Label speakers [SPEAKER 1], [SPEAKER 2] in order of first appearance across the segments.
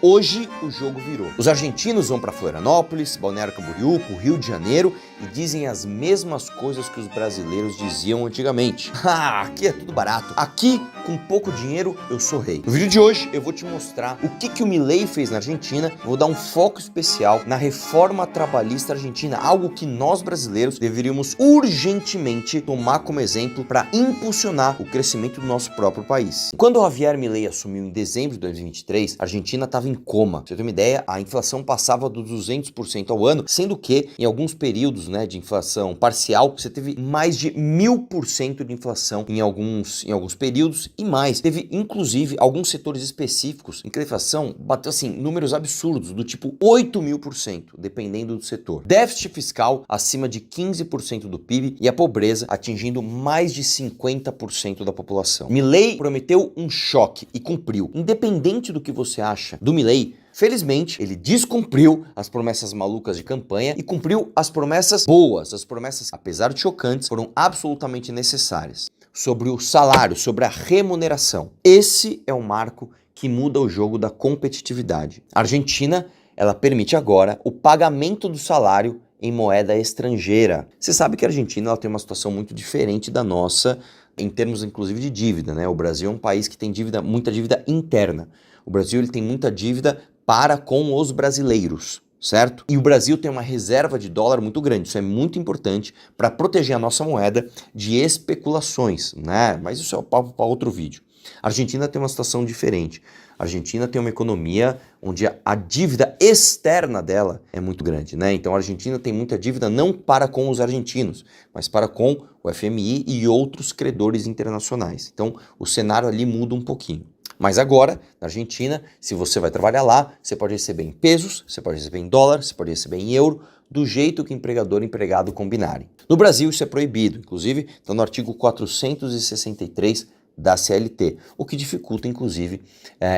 [SPEAKER 1] Hoje o jogo virou. Os argentinos vão para Florianópolis, Balneário Camboriú, pro Rio de Janeiro e dizem as mesmas coisas que os brasileiros diziam antigamente. Aqui é tudo barato. Aqui, com pouco dinheiro, eu sou rei. No vídeo de hoje eu vou te mostrar o que o Milei fez na Argentina. Vou dar um foco especial na reforma trabalhista argentina, algo que nós brasileiros deveríamos urgentemente tomar como exemplo para impulsionar o crescimento do nosso próprio país. Quando o Javier Milei assumiu em dezembro de 2023, a Argentina estava em coma. Pra você ter uma ideia, a inflação passava dos 200% ao ano, sendo que em alguns períodos, de inflação parcial, você teve mais de 1000% de inflação em alguns períodos e mais. Teve inclusive alguns setores específicos em que a inflação bateu assim números absurdos, do tipo 8.000%, dependendo do setor. Déficit fiscal acima de 15% do PIB e a pobreza atingindo mais de 50% da população. Milei prometeu um choque e cumpriu. Independente do que você acha do Milei, felizmente, ele descumpriu as promessas malucas de campanha e cumpriu as promessas boas. As promessas, apesar de chocantes, foram absolutamente necessárias. Sobre o salário, sobre a remuneração. Esse é o marco que muda o jogo da competitividade. A Argentina, ela permite agora o pagamento do salário em moeda estrangeira. Você sabe que a Argentina ela tem uma situação muito diferente da nossa, em termos inclusive de dívida, O Brasil é um país que tem muita dívida interna. O Brasil ele tem muita dívida para com os brasileiros, certo? E o Brasil tem uma reserva de dólar muito grande, isso é muito importante para proteger a nossa moeda de especulações, Mas isso é um papo para outro vídeo. A Argentina tem uma situação diferente. A Argentina tem uma economia onde a dívida externa dela é muito grande, Então a Argentina tem muita dívida não para com os argentinos, mas para com o FMI e outros credores internacionais. Então o cenário ali muda um pouquinho. Mas agora, na Argentina, se você vai trabalhar lá, você pode receber em pesos, você pode receber em dólar, você pode receber em euro, do jeito que empregador e empregado combinarem. No Brasil isso é proibido, inclusive está no artigo 463 da CLT, o que dificulta, inclusive,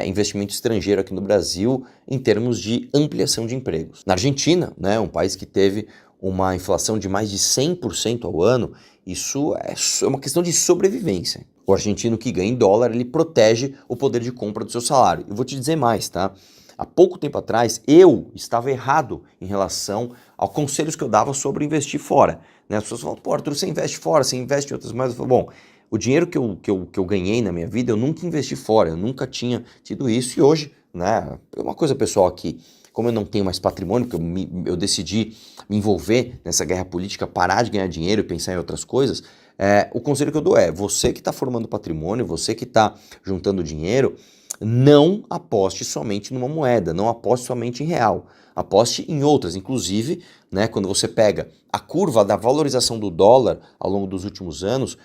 [SPEAKER 1] investimento estrangeiro aqui no Brasil em termos de ampliação de empregos. Na Argentina, um país que teve uma inflação de mais de 100% ao ano, isso é uma questão de sobrevivência. O argentino que ganha em dólar, ele protege o poder de compra do seu salário. Eu vou te dizer mais, Há pouco tempo atrás, eu estava errado em relação aos conselhos que eu dava sobre investir fora. As pessoas falam, pô, Arthur, você investe fora, você investe em outras moedas. Eu falo, bom, o dinheiro que eu ganhei na minha vida, eu nunca investi fora, eu nunca tinha tido isso. E hoje, é uma coisa pessoal aqui, como eu não tenho mais patrimônio, porque eu decidi me envolver nessa guerra política, parar de ganhar dinheiro e pensar em outras coisas, o conselho que eu dou é, você que está formando patrimônio, você que está juntando dinheiro, não aposte somente numa moeda, não aposte somente em real, aposte em outras, inclusive, quando você pega a curva da valorização do dólar ao longo dos últimos anos,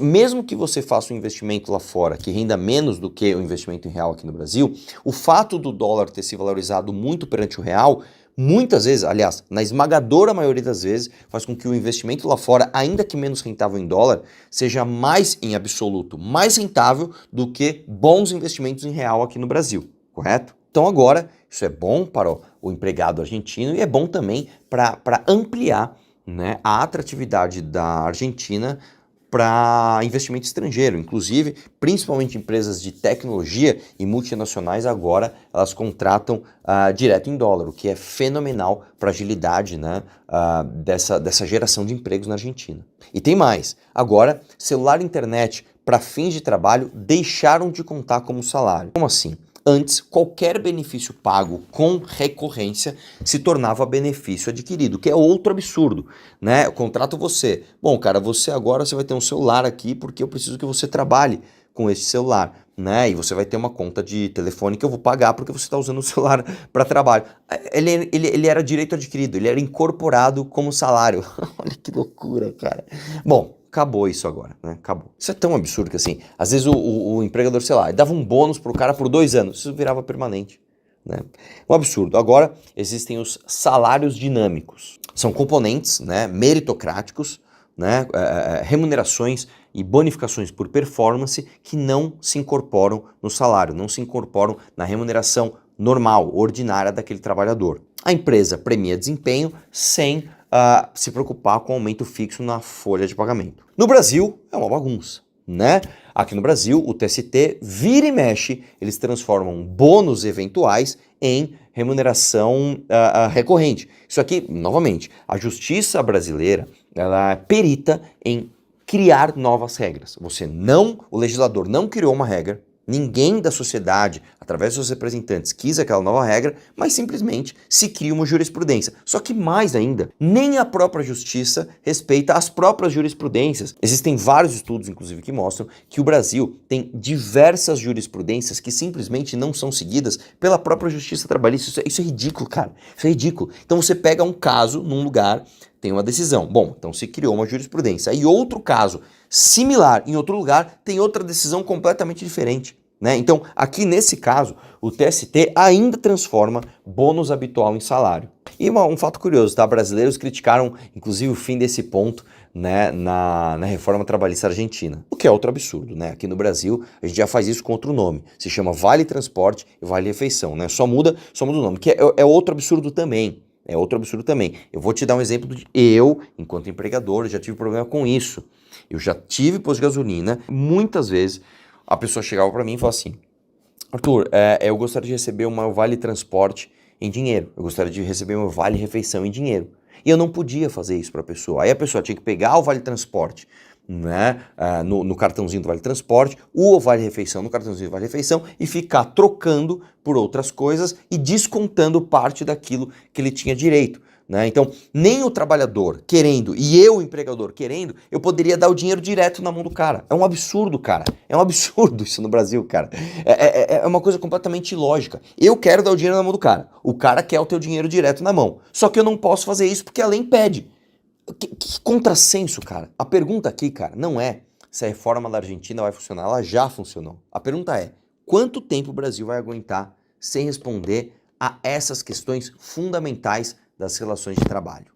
[SPEAKER 1] mesmo que você faça um investimento lá fora que renda menos do que o investimento em real aqui no Brasil, o fato do dólar ter se valorizado muito perante o real, muitas vezes, aliás, na esmagadora maioria das vezes, faz com que o investimento lá fora, ainda que menos rentável em dólar, seja mais, em absoluto, mais rentável do que bons investimentos em real aqui no Brasil, correto? Então agora, isso é bom para o empregado argentino e é bom também para ampliar a atratividade da Argentina para investimento estrangeiro, inclusive, principalmente empresas de tecnologia e multinacionais agora, elas contratam direto em dólar, o que é fenomenal para a agilidade dessa geração de empregos na Argentina. E tem mais, agora, celular e internet para fins de trabalho deixaram de contar como salário. Como assim? Antes, qualquer benefício pago com recorrência se tornava benefício adquirido, que é outro absurdo, Eu contrato você. Bom, cara, agora você vai ter um celular aqui porque eu preciso que você trabalhe com esse celular, E você vai ter uma conta de telefone que eu vou pagar porque você está usando o celular para trabalho. Ele era direito adquirido, ele era incorporado como salário. Olha que loucura, cara. Bom, acabou isso agora, Acabou. Isso é tão absurdo que assim, às vezes o empregador, sei lá, dava um bônus pro cara por 2 anos, isso virava permanente, Um absurdo. Agora, existem os salários dinâmicos. São componentes, meritocráticos, remunerações e bonificações por performance que não se incorporam no salário, não se incorporam na remuneração normal, ordinária daquele trabalhador. A empresa premia desempenho sem se preocupar com aumento fixo na folha de pagamento. No Brasil, é uma bagunça, Aqui no Brasil, o TST vira e mexe, eles transformam bônus eventuais em remuneração recorrente. Isso aqui, novamente, a justiça brasileira, ela é perita em criar novas regras. O legislador não criou uma regra, ninguém da sociedade, através dos seus representantes, quis aquela nova regra, mas simplesmente se cria uma jurisprudência. Só que mais ainda, nem a própria justiça respeita as próprias jurisprudências. Existem vários estudos, inclusive, que mostram que o Brasil tem diversas jurisprudências que simplesmente não são seguidas pela própria justiça trabalhista. Isso é ridículo, cara. Isso é ridículo. Então você pega um caso num lugar, tem uma decisão. Bom, então se criou uma jurisprudência. E outro caso similar em outro lugar tem outra decisão completamente diferente. Né? Então, aqui nesse caso, o TST ainda transforma bônus habitual em salário. E um fato curioso, tá? Brasileiros criticaram, inclusive, o fim desse ponto, né, na reforma trabalhista argentina. O que é outro absurdo, né? Aqui no Brasil, a gente já faz isso com outro nome. Se chama Vale Transporte e Vale Refeição, né? Só muda o nome, que é outro absurdo também. É outro absurdo também. Eu vou te dar um exemplo de eu, enquanto empregador, já tive problema com isso. Eu já tive posto de gasolina, muitas vezes a pessoa chegava para mim e falava assim: Arthur, eu gostaria de receber uma Vale Transporte em dinheiro, eu gostaria de receber uma Vale Refeição em dinheiro. E eu não podia fazer isso para a pessoa. Aí a pessoa tinha que pegar o Vale Transporte, né, no cartãozinho do Vale Transporte, o Vale Refeição no cartãozinho do Vale Refeição e ficar trocando por outras coisas e descontando parte daquilo que ele tinha direito. Né? Então, nem o trabalhador querendo e eu, o empregador, querendo, eu poderia dar o dinheiro direto na mão do cara. É um absurdo, cara. É um absurdo isso no Brasil, cara. É uma coisa completamente ilógica. Eu quero dar o dinheiro na mão do cara. O cara quer o teu dinheiro direto na mão. Só que eu não posso fazer isso porque a lei impede. Que contrassenso, cara. A pergunta aqui, cara, não é se a reforma da Argentina vai funcionar. Ela já funcionou. A pergunta é: quanto tempo o Brasil vai aguentar sem responder a essas questões fundamentais das relações de trabalho?